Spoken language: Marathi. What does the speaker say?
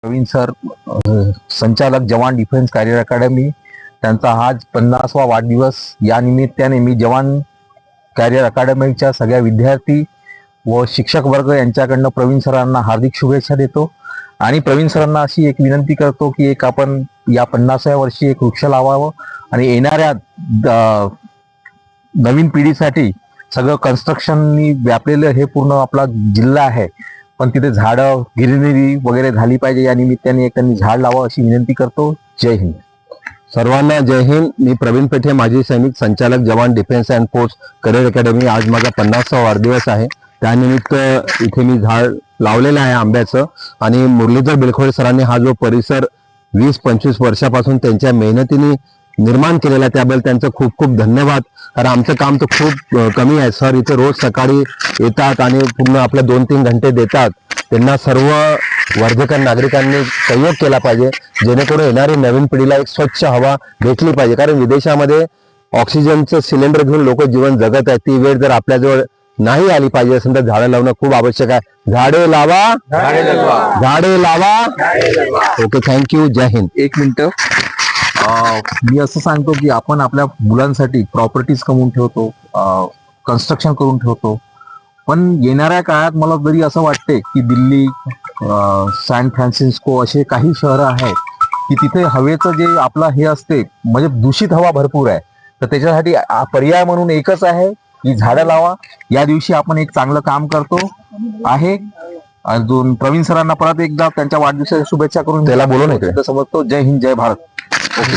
प्रवीण सर संचालक जवान डिफेन्स कॅरियर अकॅडमी त्यांचा आज 50वा वाढदिवस या निमित्ताने मी जवान कॅरियर अकॅडमीच्या सगळ्या विद्यार्थी व शिक्षक वर्ग यांच्याकडनं प्रवीण सरांना हार्दिक शुभेच्छा देतो आणि प्रवीण सरांना अशी एक विनंती करतो की एक आपण या 50व्या वर्षी एक वृक्ष लावावं आणि येणाऱ्या नवीन पिढीसाठी सगळं कन्स्ट्रक्शननी व्यापलेलं हे पूर्ण आपला जिल्हा आहे, पण तिथे झाडं ग्रीनरी वगैरे झाली पाहिजे या निमित्ताने एक त्यांनी झाड लावा अशी विनंती करतो. जय हिंद. सर्वांना जय हिंद. मी प्रवीण पेठे, माजी सैनिक, संचालक जवान defence and post career academy. आज माझा 50वा वाढदिवस आहे. त्यानिमित्त इथे मी झाड लावलेलं आहे आंब्याचं. आणि मुरलीधर बिलखोडे सरांनी हा जो परिसर 20-25 वर्षापासून त्यांच्या मेहनतीने निर्माण केलेला आहे त्याबद्दल त्यांचं खूप खूप धन्यवाद. कारण आमचं काम तर खूप कमी आहे. सर इथे रोज सकाळी येतात आणि पूर्ण आपले 2-3 घंटे देतात. त्यांना सर्व वर्धेकर नागरिकांनी सहयोग केला पाहिजे जेणेकरून येणारी नवीन पिढीला एक स्वच्छ हवा भेटली पाहिजे. कारण विदेशामध्ये ऑक्सिजनचं सिलेंडर घेऊन लोक जीवन जगत आहेत. ती वेळ जर आपल्याजवळ नाही आली पाहिजे असेल तर झाडं लावणं खूप आवश्यक आहे. झाडे लावा, झाडे लावा. Okay, thank you. जय हिंद. एक मिनिट, मी असं सांगतो की आपण आपल्या मुलांसाठी प्रॉपर्टीज कमवून ठेवतो, कन्स्ट्रक्शन करून ठेवतो, पण येणाऱ्या काळात मला तरी असं वाटते की दिल्ली, सॅन फ्रान्सिस्को असे काही शहरं आहेत की तिथे हवेचं जे आपलं हे असते म्हणजे दूषित हवा भरपूर आहे. तर त्याच्यासाठी पर्याय म्हणून एकच आहे की झाडं लावा. या दिवशी आपण एक चांगलं काम करतो आहे. अजून प्रवीण सरांना परत एकदा त्यांच्या वाढदिवसाच्या शुभेच्छा करून त्याला बोलू नये समजतो. जय हिंद, जय भारत. ओके.